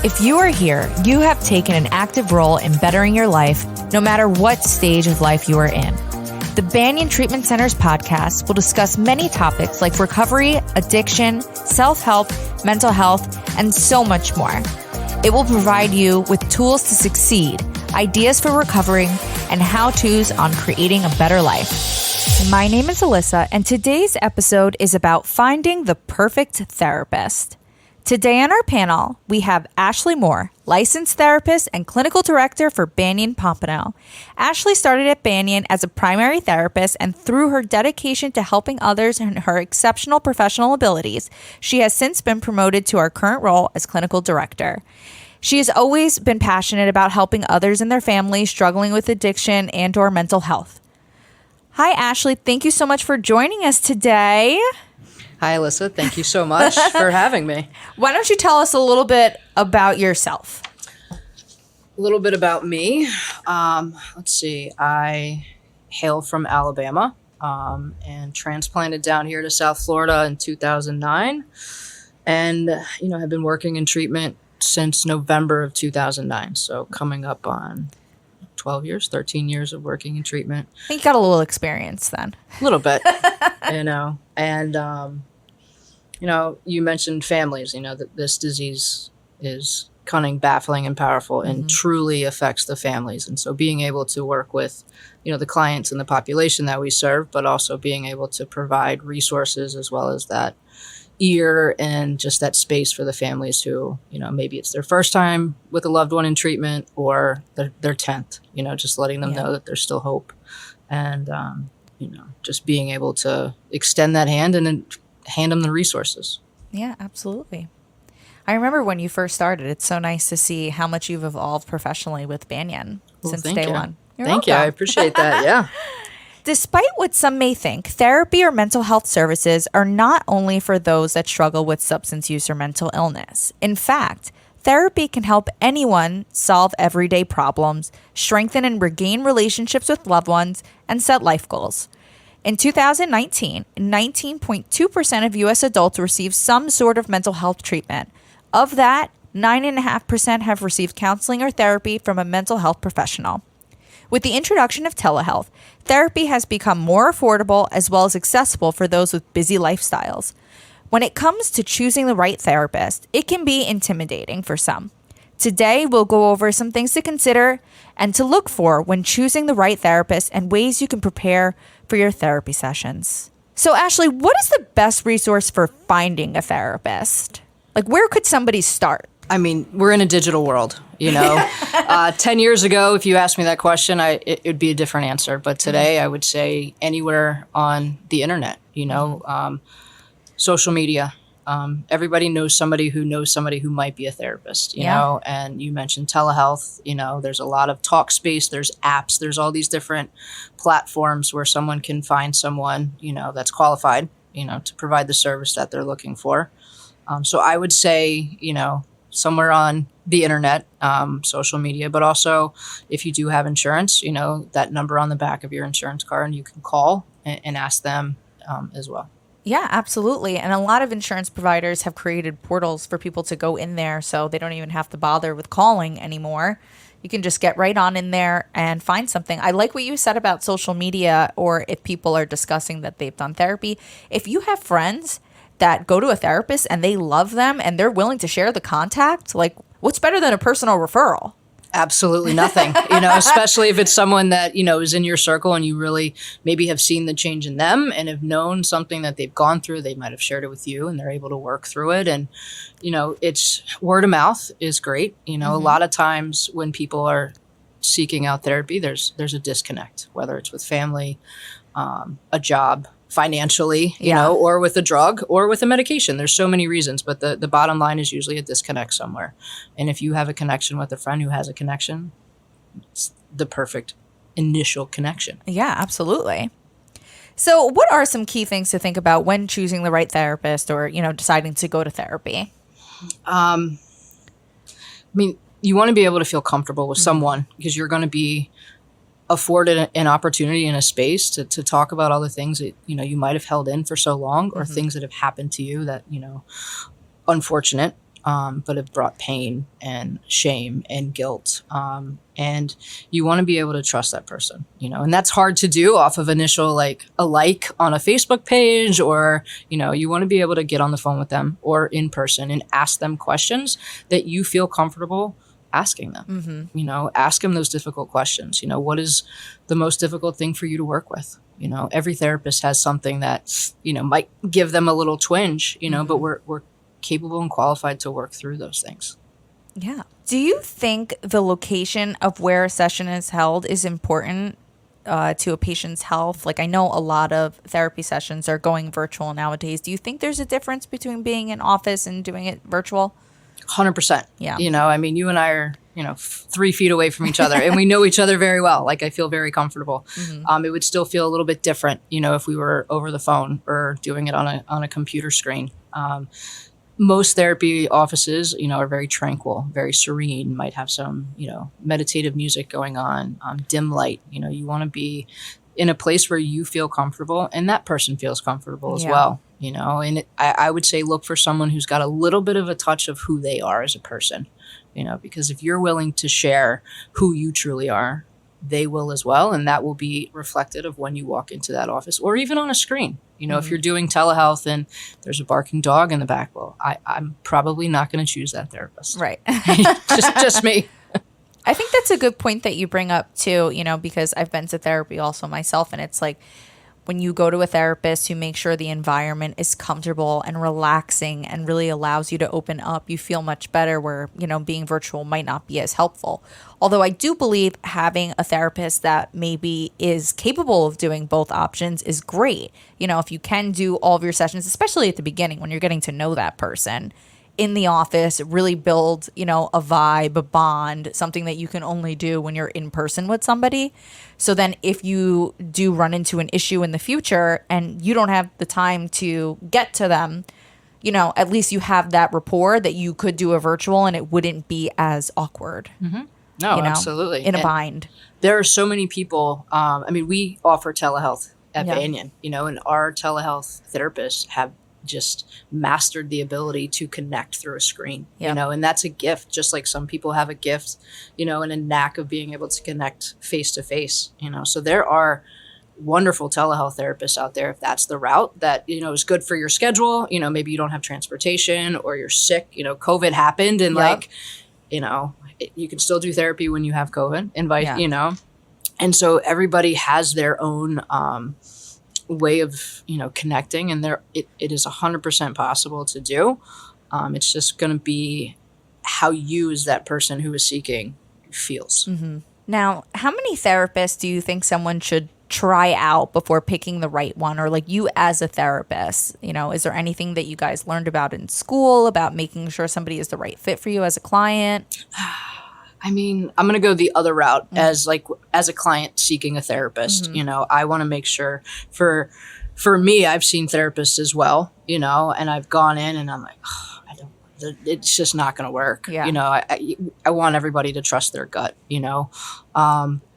If you are here, you have taken an active role in bettering your life, no matter what stage of life you are in. The Banyan Treatment Center's podcast will discuss many topics like recovery, addiction, self-help, mental health, and so much more. It will provide you with tools to succeed, ideas for recovering, and how-tos on creating a better life. My name is Alyssa, and today's episode is about finding the perfect therapist. Today on our panel, we have Ashley Moore, licensed therapist and clinical director for Banyan Pompano. Ashley started at Banyan as a primary therapist, and through her dedication to helping others and her exceptional professional abilities, she has since been promoted to our current role as clinical director. She has always been passionate about helping others and their families struggling with addiction and/or mental health. Hi, Ashley. Thank you so much for joining us today. Hi, Alyssa. Thank you so much for having me. Why don't you tell us a little bit about yourself? A little bit about me. Let's see. I hail from Alabama and transplanted down here to South Florida in 2009. And, have been working in treatment since November of 2009. So coming up on 12 years, 13 years of working in treatment. I think you got a little experience then. A little bit, And, you mentioned families, that this disease is cunning, baffling, and powerful and truly affects the families. And so being able to work with, the clients and the population that we serve, but also being able to provide resources as well as that ear and just that space for the families who, maybe it's their first time with a loved one in treatment or their 10th, just letting them know that there's still hope. And, just being able to extend that hand and then hand them the resources. Yeah, absolutely. I remember when you first started, it's so nice to see how much you've evolved professionally with Banyan since day one. Thank you. I appreciate that. Yeah. Despite what some may think, therapy or mental health services are not only for those that struggle with substance use or mental illness. In fact, therapy can help anyone solve everyday problems, strengthen and regain relationships with loved ones, and set life goals. In 2019, 19.2% of U.S. adults received some sort of mental health treatment. Of that, 9.5% have received counseling or therapy from a mental health professional. With the introduction of telehealth, therapy has become more affordable as well as accessible for those with busy lifestyles. When it comes to choosing the right therapist, it can be intimidating for some. Today, we'll go over some things to consider and to look for when choosing the right therapist and ways you can prepare for your therapy sessions. So, Ashley, what is the best resource for finding a therapist? Like, where could somebody start? I mean, we're in a digital world, 10 years ago, if you asked me that question, it would be a different answer. But today, I would say anywhere on the internet, social media. Everybody knows somebody who might be a therapist, you know, and you mentioned telehealth, there's a lot of talk space, there's apps, there's all these different platforms where someone can find someone, that's qualified, to provide the service that they're looking for. So I would say, somewhere on the internet, social media, but also if you do have insurance, that number on the back of your insurance card, and you can call and ask them as well. Yeah, absolutely. And a lot of insurance providers have created portals for people to go in there so they don't even have to bother with calling anymore. You can just get right on in there and find something. I like what you said about social media, or if people are discussing that they've done therapy. If you have friends that go to a therapist and they love them and they're willing to share the contact, like, what's better than a personal referral? Absolutely nothing, especially if it's someone that, is in your circle and you really maybe have seen the change in them and have known something that they've gone through. They might have shared it with you and they're able to work through it. And, it's word of mouth is great. A lot of times when people are seeking out therapy, there's a disconnect, whether it's with family, a job, financially, or with a drug or with a medication. There's so many reasons, but the bottom line is usually a disconnect somewhere. And if you have a connection with a friend who has a connection, it's the perfect initial connection. Yeah, absolutely. So what are some key things to think about when choosing the right therapist or, deciding to go to therapy? You want to be able to feel comfortable with someone because you're going to be afforded an opportunity in a space to talk about all the things that, you might have held in for so long or things that have happened to you that, unfortunate. but have brought pain and shame and guilt. And you want to be able to trust that person, and that's hard to do off of initial, like a like on a Facebook page, or, you want to be able to get on the phone with them or in person and ask them questions that you feel comfortable asking them. Ask them those difficult questions. What is the most difficult thing for you to work with? Every therapist has something that, might give them a little twinge, but we're capable and qualified to work through those things. Yeah. Do you think the location of where a session is held is important to a patient's health? Like, I know a lot of therapy sessions are going virtual nowadays. Do you think there's a difference between being in office and doing it virtual? 100%. Yeah. You and I are, 3 feet away from each other, and we know each other very well. Like, I feel very comfortable. It would still feel a little bit different, if we were over the phone or doing it on a computer screen. Most therapy offices, are very tranquil, very serene, might have some, meditative music going on, dim light. You want to be in a place where you feel comfortable and that person feels comfortable as well. And I would say look for someone who's got a little bit of a touch of who they are as a person, because if you're willing to share who you truly are, they will as well. And that will be reflected of when you walk into that office or even on a screen. If you're doing telehealth and there's a barking dog in the back, well, I'm probably not going to choose that therapist. Right. just me. I think that's a good point that you bring up too, because I've been to therapy also myself. And it's like when you go to a therapist who makes sure the environment is comfortable and relaxing and really allows you to open up, you feel much better where, being virtual might not be as helpful. Although I do believe having a therapist that maybe is capable of doing both options is great. If you can do all of your sessions, especially at the beginning when you're getting to know that person in the office, really build, a vibe, a bond, something that you can only do when you're in person with somebody. So then if you do run into an issue in the future and you don't have the time to get to them, at least you have that rapport that you could do a virtual and it wouldn't be as awkward. No, absolutely. In a bind. There are so many people. We offer telehealth at Banyan, and our telehealth therapists have just mastered the ability to connect through a screen, and that's a gift, just like some people have a gift, and a knack of being able to connect face to face, so there are wonderful telehealth therapists out there if that's the route that, is good for your schedule. Maybe you don't have transportation or you're sick, COVID happened and you can still do therapy when you have COVID and so everybody has their own, way of connecting, and it is 100% possible to do. It's just going to be how you as that person who is seeking feels. Now, how many therapists do you think someone should try out before picking the right one? Or like you as a therapist, is there anything that you guys learned about in school about making sure somebody is the right fit for you as a client? I'm going to go the other route as a client seeking a therapist. I want to make sure for me, I've seen therapists as well, and I've gone in and I'm like, it's just not going to work. I want everybody to trust their gut,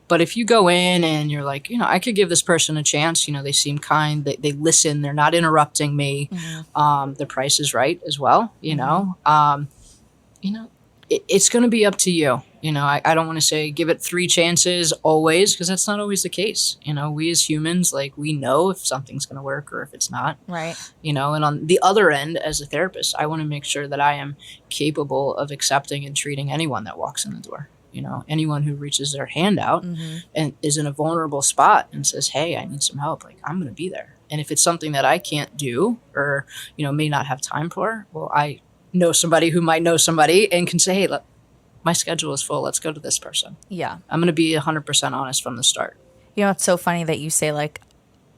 but if you go in and you're like, I could give this person a chance, they seem kind, they listen, they're not interrupting me. The price is right as well, it's going to be up to you. I don't want to say give it 3 chances always, because that's not always the case. We as humans, we know if something's going to work or if it's not. Right. And on the other end, as a therapist, I want to make sure that I am capable of accepting and treating anyone that walks in the door. Anyone who reaches their hand out and is in a vulnerable spot and says, hey, I need some help. I'm going to be there. And if it's something that I can't do or, may not have time for, well, I know somebody who might know somebody and can say, hey, look, my schedule is full. Let's go to this person. Yeah. I'm going to be 100% honest from the start. It's so funny that you say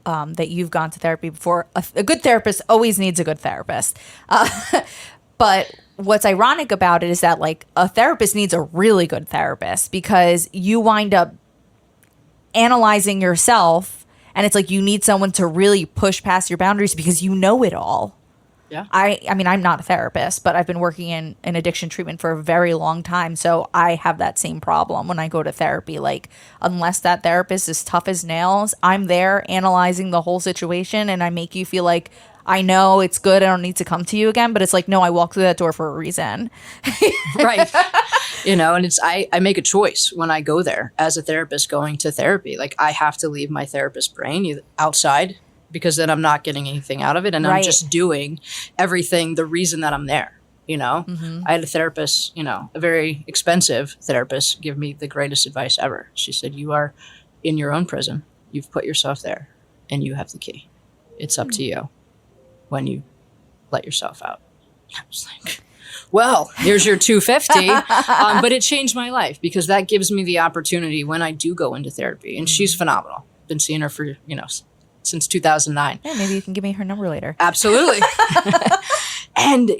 that you've gone to therapy before. A good therapist always needs a good therapist. But what's ironic about it is that a therapist needs a really good therapist because you wind up analyzing yourself and it's you need someone to really push past your boundaries because you know it all. Yeah. I'm not a therapist, but I've been working in addiction treatment for a very long time. So I have that same problem when I go to therapy. Unless that therapist is tough as nails, I'm there analyzing the whole situation and I make you feel like I know it's good. I don't need to come to you again. But it's like, no, I walked through that door for a reason. Right. And it's, I make a choice when I go there as a therapist going to therapy. Like, I have to leave my therapist brain outside, because then I'm not getting anything out of it. And I'm just doing everything, the reason that I'm there. I had a therapist, a very expensive therapist, give me the greatest advice ever. She said, you are in your own prison. You've put yourself there and you have the key. It's up to you when you let yourself out. I was like, well, here's your $250. But it changed my life, because that gives me the opportunity when I do go into therapy. And she's phenomenal. Been seeing her for, since 2009. Yeah, maybe you can give me her number later. Absolutely. And,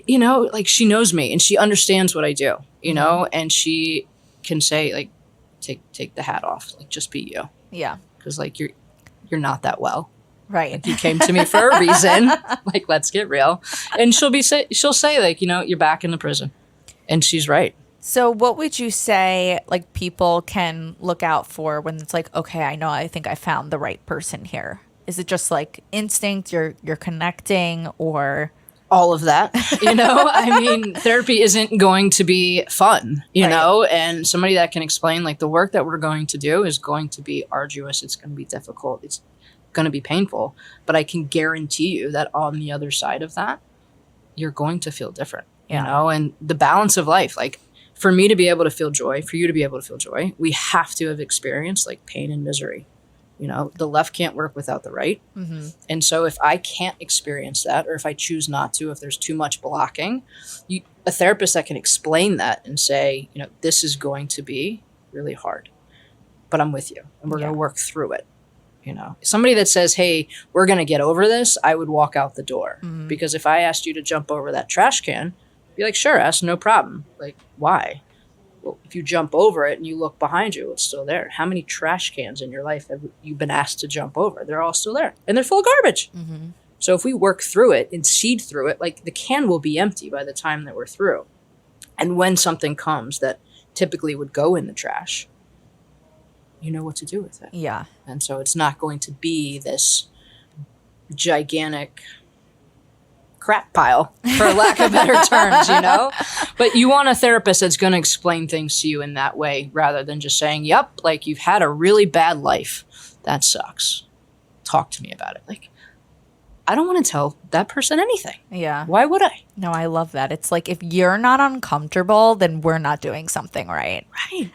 like, she knows me and she understands what I do, and she can say, like, take the hat off, like, just be you. Yeah. Because, like, you're not that well. Right. Like, you came to me for a reason. Like, let's get real. And she'll say, like, you're back in the prison. And she's right. So what would you say, like, people can look out for when it's like, okay, I think I found the right person here? Is it just like instinct, you're connecting, or all of that? I mean, therapy isn't going to be fun, know, and somebody that can explain, like, the work that we're going to do is going to be arduous. It's going to be difficult. It's going to be painful, but I can guarantee you that on the other side of that, you're going to feel different, and the balance of life, like, for me to be able to feel joy, for you to be able to feel joy, we have to have experienced, like, pain and misery. The left can't work without the right. Mm-hmm. And so if I can't experience that, or if I choose not to, if there's too much blocking, a therapist that can explain that and say, this is going to be really hard, but I'm with you and we're going to work through it. Somebody that says, hey, we're going to get over this, I would walk out the door. Mm-hmm. Because if I asked you to jump over that trash can, I'd be like, sure, Ask, no problem. Like, why? Well, if you jump over it and you look behind you, it's still there. How many trash cans in your life have you been asked to jump over? They're all still there. And they're full of garbage. Mm-hmm. So if we work through it and seed through it, like, the can will be empty by the time that we're through. And when something comes that typically would go in the trash, you know what to do with it. Yeah. And so it's not going to be this gigantic crap pile, for lack of better terms, But you want a therapist that's going to explain things to you in that way, rather than just saying, yep, like, you've had a really bad life. That sucks. Talk to me about it. Like, I don't want to tell that person anything. Yeah. Why would I? No, I love that. It's like, if you're not uncomfortable, then we're not doing something right. Right.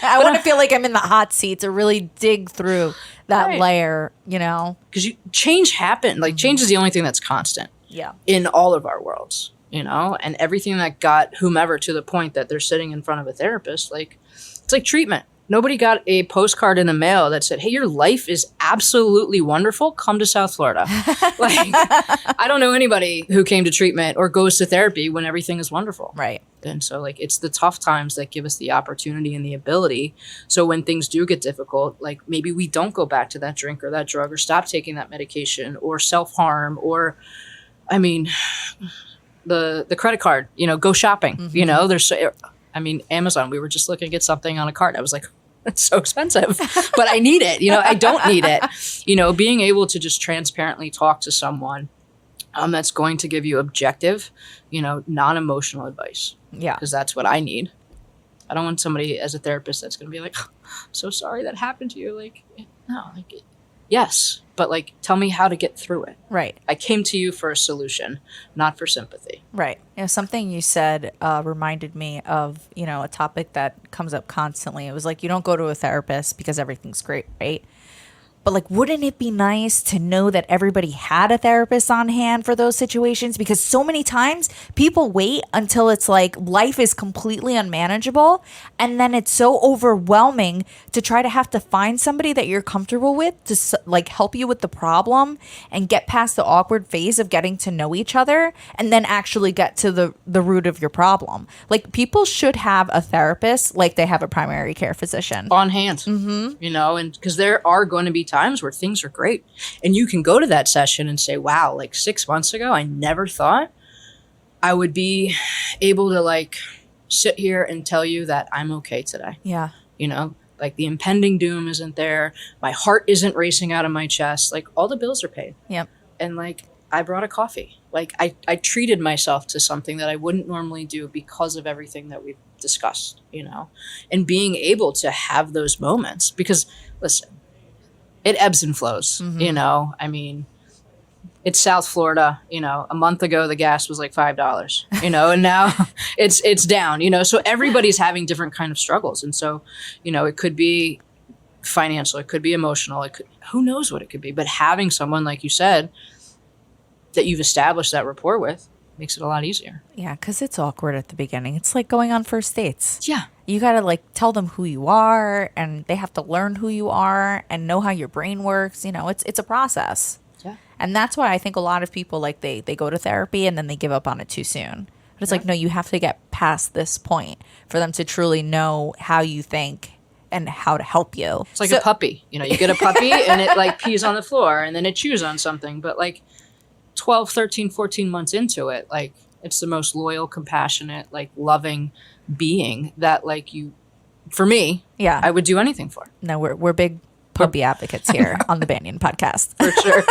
I want to feel like I'm in the hot seat to really dig through that layer, Because change happened. Like, change is the only thing that's constant. Yeah. In all of our worlds, and everything that got whomever to the point that they're sitting in front of a therapist, like, it's like treatment. Nobody got a postcard in the mail that said, hey, your life is absolutely wonderful. Come to South Florida. Like, I don't know anybody who came to treatment or goes to therapy when everything is wonderful. Right. And so, like, it's the tough times that give us the opportunity and the ability. So when things do get difficult, like, maybe we don't go back to that drink or that drug or stop taking that medication or self-harm or, I mean, the credit card, go shopping, mm-hmm. There's, Amazon, we were just looking to get something on a cart. I was like, that's so expensive, but I need it. I don't need it. Being able to just transparently talk to someone that's going to give you objective, non-emotional advice. Yeah. Because that's what I need. I don't want somebody as a therapist that's going to be like, oh, I'm so sorry that happened to you. Like, no, like, yes, but, like, tell me how to get through it. Right. I came to you for a solution, not for sympathy. Right. Something you said reminded me of, a topic that comes up constantly. It was like, you don't go to a therapist because everything's great, right? But, like, wouldn't it be nice to know that everybody had a therapist on hand for those situations? Because so many times people wait until it's like life is completely unmanageable. And then it's so overwhelming to try to have to find somebody that you're comfortable with to, like, help you with the problem and get past the awkward phase of getting to know each other and then actually get to the root of your problem. Like, people should have a therapist like they have a primary care physician on hand, mm-hmm. And because there are going to be times where things are great and you can go to that session and say, wow, like 6 months ago, I never thought I would be able to, like, sit here and tell you that I'm okay today. Yeah. Like, the impending doom isn't there. My heart isn't racing out of my chest. Like, all the bills are paid. Yep. And, like, I brought a coffee. Like I treated myself to something that I wouldn't normally do because of everything that we've discussed, and being able to have those moments because listen, it ebbs and flows, I mean, it's South Florida, a month ago, the gas was like $5, and now it's down, so everybody's having different kind of struggles. And so, it could be financial, it could be emotional, who knows what it could be, but having someone, like you said, that you've established that rapport with makes it a lot easier. Yeah, because it's awkward at the beginning. It's like going on first dates. Yeah. You got to like tell them who you are, and they have to learn who you are and know how your brain works. It's a process. Yeah. And that's why I think a lot of people, like, they go to therapy and then they give up on it too soon. But it's like, no, you have to get past this point for them to truly know how you think and how to help you. It's like a puppy. You get a puppy and it like pees on the floor and then it chews on something. But like 12, 13, 14 months into it, like it's the most loyal, compassionate, like loving being that like for me, yeah, I would do anything for. No, we're big puppy advocates here on the Banyan podcast. For sure.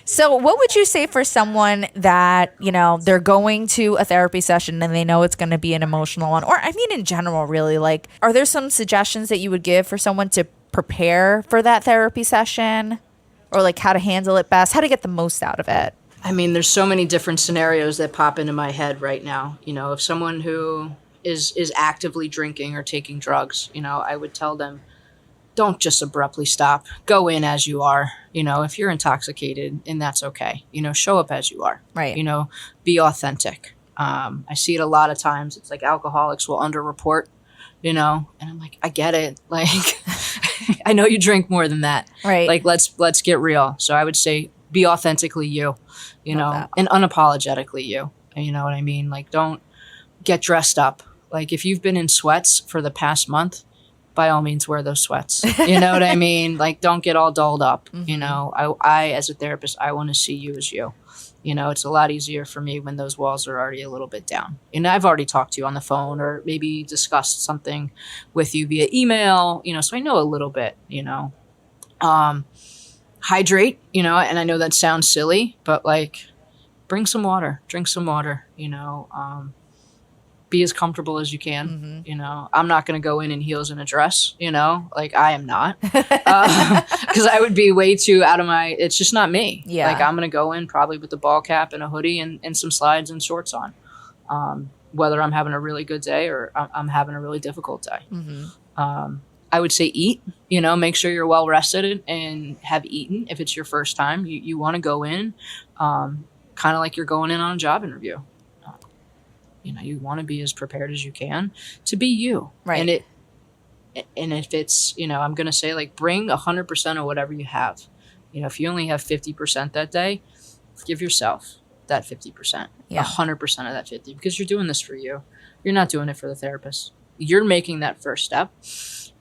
So what would you say for someone that, they're going to a therapy session and they know it's going to be an emotional one? Or I mean, in general, really, like, are there some suggestions that you would give for someone to prepare for that therapy session? Or like how to handle it best, how to get the most out of it? I mean, there's so many different scenarios that pop into my head right now. If someone who is actively drinking or taking drugs, I would tell them, don't just abruptly stop. Go in as you are. If you're intoxicated, and that's okay. Show up as you are. Right. Be authentic. I see it a lot of times. It's like alcoholics will underreport, and I'm like, I get it. Like, I know you drink more than that. Right. Like, let's get real. So I would say be authentically you, and unapologetically you. You know what I mean? Like, don't get dressed up. Like, if you've been in sweats for the past month, by all means, wear those sweats. You know what I mean? Like, don't get all dolled up. I, as a therapist, I want to see you as you. It's a lot easier for me when those walls are already a little bit down. And I've already talked to you on the phone or maybe discussed something with you via email, so I know a little bit, hydrate, and I know that sounds silly, but like, bring some water, drink some water, be as comfortable as you can. I'm not going to go in heels and a dress, like I am not, because I would be way too out of it's just not me. Yeah. Like I'm going to go in probably with a ball cap and a hoodie and some slides and shorts on, whether I'm having a really good day or I'm having a really difficult day. I would say eat, make sure you're well rested and have eaten. If it's your first time, you want to go in, kind of like you're going in on a job interview. You want to be as prepared as you can to be you. Right. And if it's, I'm going to say like, bring 100% of whatever you have. If you only have 50% that day, give yourself that 50%, 100% of that 50, because you're doing this for you. You're not doing it for the therapist. You're making that first step.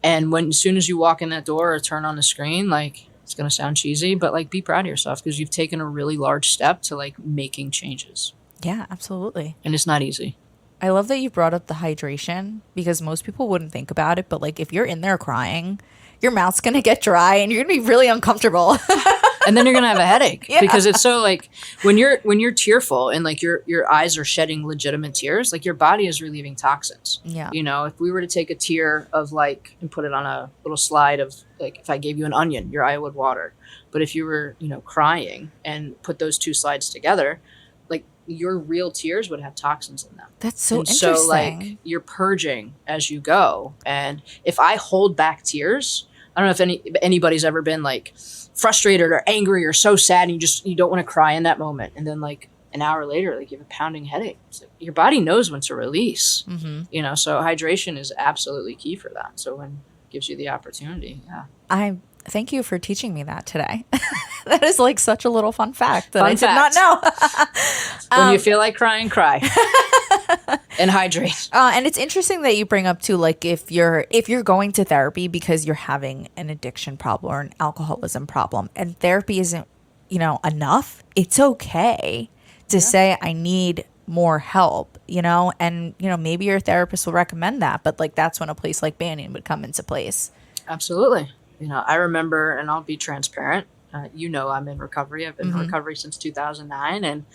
And as soon as you walk in that door or turn on the screen, like, it's going to sound cheesy, but like, be proud of yourself because you've taken a really large step to like making changes. Yeah, absolutely. And it's not easy. I love that you brought up the hydration because most people wouldn't think about it. But like, if you're in there crying, your mouth's going to get dry and you're going to be really uncomfortable. And then you're going to have a headache because it's so like when you're tearful and like your eyes are shedding legitimate tears, like your body is relieving toxins. Yeah. If we were to take a tear of like and put it on a little slide of like, if I gave you an onion, your eye would water. But if you were, crying and put those two slides together, like your real tears would have toxins in them. That's so interesting. So like you're purging as you go. And if I hold back tears, I don't know if anybody's ever been like frustrated or angry or so sad and you don't want to cry in that moment. And then like an hour later, like you have a pounding headache. It's like your body knows when to release, so hydration is absolutely key for that. So when it gives you the opportunity. Yeah. I thank you for teaching me that today. That is like such a little fun fact that I did not know. When you feel like crying, cry. And hydrate. And it's interesting that you bring up too, like if you're going to therapy because you're having an addiction problem or an alcoholism problem and therapy isn't, enough, it's okay to say I need more help, and, maybe your therapist will recommend that. But like, that's when a place like Banyan would come into place. Absolutely. I remember, and I'll be transparent, I'm in recovery. I've been in recovery since 2009. And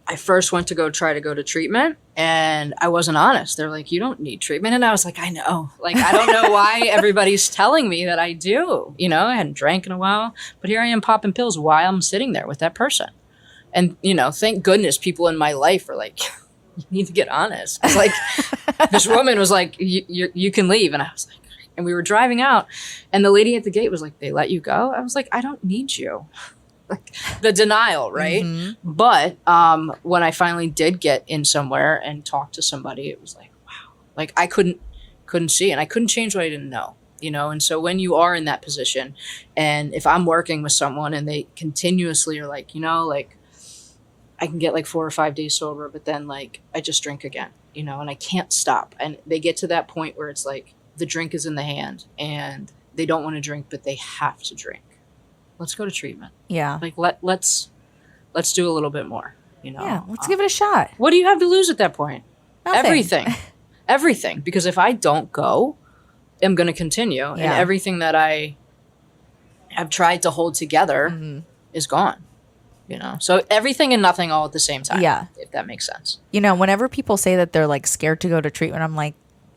I first went to try to go to treatment, and I wasn't honest. They're like, you don't need treatment. And I was like, I know. Like, I don't know why everybody's telling me that I do. I hadn't drank in a while, but here I am popping pills while I'm sitting there with that person. And, thank goodness people in my life are like, you need to get honest. It's like, this woman was like, you can leave. And I was like, and we were driving out, and the lady at the gate was like, they let you go? I was like, I don't need you. Like, the denial, right? But when I finally did get in somewhere and talk to somebody, it was like, wow. Like, I couldn't see, and I couldn't change what I didn't know. And so when you are in that position, and if I'm working with someone and they continuously are like, like, I can get like 4 or 5 days sober, but then like I just drink again, and I can't stop. And they get to that point where it's like the drink is in the hand and they don't want to drink, but they have to drink. Let's go to treatment. Yeah. Like let's do a little bit more, Yeah, let's give it a shot. What do you have to lose at that point? Nothing. Everything. Everything. Because if I don't go, I'm going to continue. Yeah. And everything that I have tried to hold together is gone. So everything and nothing all at the same time. Yeah. If that makes sense. Whenever people say that they're like scared to go to treatment, I'm like,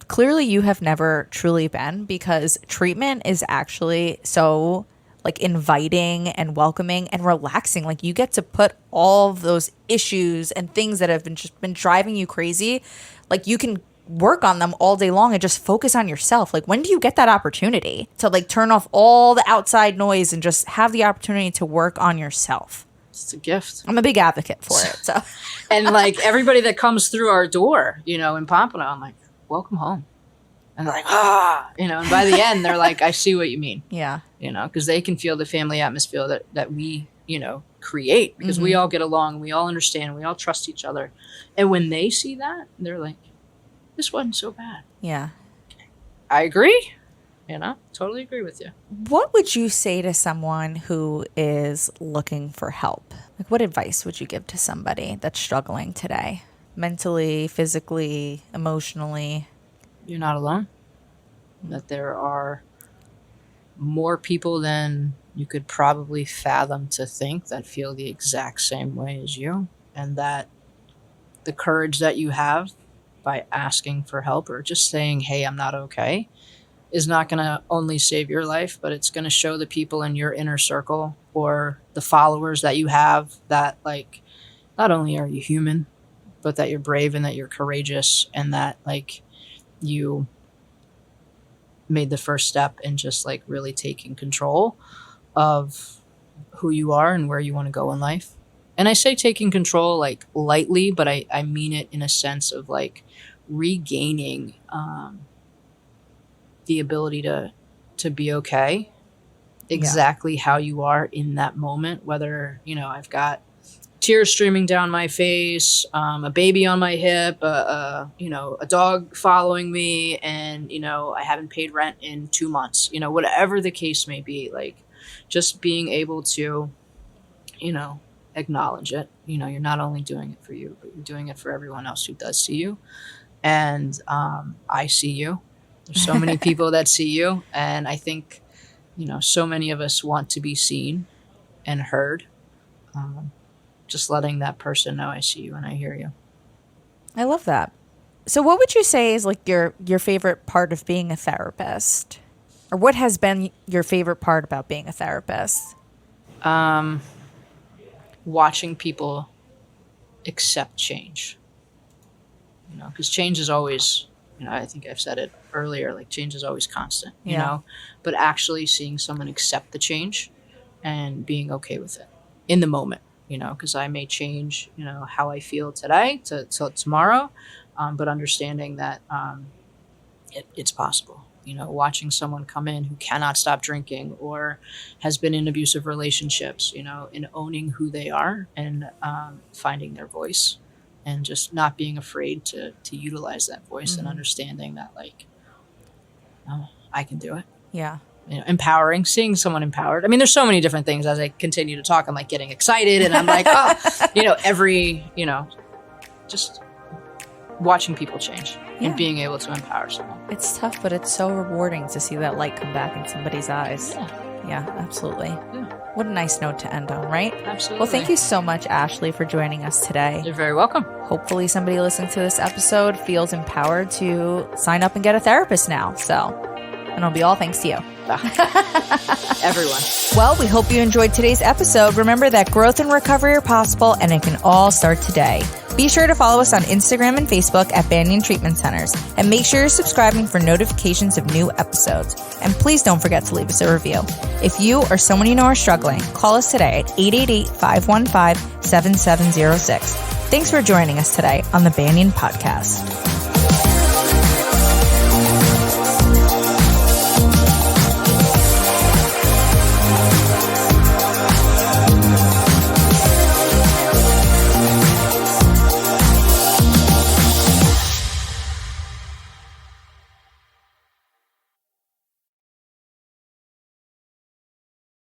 clearly you have never truly been, because treatment is actually so like inviting and welcoming and relaxing. Like, you get to put all of those issues and things that have been driving you crazy. Like, you can work on them all day long and just focus on yourself. Like, when do you get that opportunity to like turn off all the outside noise and just have the opportunity to work on yourself? It's a gift. I'm a big advocate for it. So, and like everybody that comes through our door, in Pompano, I'm like, welcome home. And they're like, and by the end, they're like, I see what you mean. Yeah. Because they can feel the family atmosphere that we, create, because we all get along, we all understand, we all trust each other. And when they see that, they're like, this wasn't so bad. Yeah. I agree. Totally agree with you. What would you say to someone who is looking for help? Like, what advice would you give to somebody that's struggling today? Mentally, physically, emotionally? You're not alone. That there are more people than you could probably fathom to think that feel the exact same way as you. And that the courage that you have by asking for help or just saying, hey, I'm not okay, is not going to only save your life, but it's going to show the people in your inner circle or the followers that you have that, like, not only are you human, but that you're brave and that you're courageous and that, like, you made the first step in just, like, really taking control of who you are and where you want to go in life. And I say taking control, like, lightly, but I mean it in a sense of, like, regaining the ability to be okay exactly how you are in that moment, whether, I've got tears streaming down my face, a baby on my hip, a dog following me, and, I haven't paid rent in 2 months, whatever the case may be, like, just being able to, acknowledge it. You're not only doing it for you, but you're doing it for everyone else who does see you. And I see you. There's so many people that see you. And I think, so many of us want to be seen and heard. Just letting that person know I see you and I hear you. I love that. So what would you say is like your favorite part of being a therapist? Or what has been your favorite part about being a therapist? Watching people accept change. Because change is always, I think I've said it earlier, like change is always constant, you know, but actually seeing someone accept the change and being okay with it in the moment, because I may change, how I feel today till tomorrow, but understanding that it's possible. Watching someone come in who cannot stop drinking or has been in abusive relationships, and owning who they are and finding their voice and just not being afraid to utilize that voice and understanding that, like, I can do it. Yeah. Empowering, seeing someone empowered. I mean, there's so many different things as I continue to talk. I'm like getting excited and I'm like, just watching people change and being able to empower someone. It's tough, but it's so rewarding to see that light come back in somebody's eyes. Yeah. Yeah, absolutely. Yeah. What a nice note to end on, right? Absolutely. Well, thank you so much, Ashley, for joining us today. You're very welcome. Hopefully somebody listening to this episode feels empowered to sign up and get a therapist now. And it'll be all thanks to you. Everyone. Well, we hope you enjoyed today's episode. Remember that growth and recovery are possible, and it can all start today. Be sure to follow us on Instagram and Facebook at Banyan Treatment Centers, and make sure you're subscribing for notifications of new episodes. And please don't forget to leave us a review. If you or someone you know are struggling, call us today at 888-515-7706. Thanks for joining us today on the Banyan Podcast.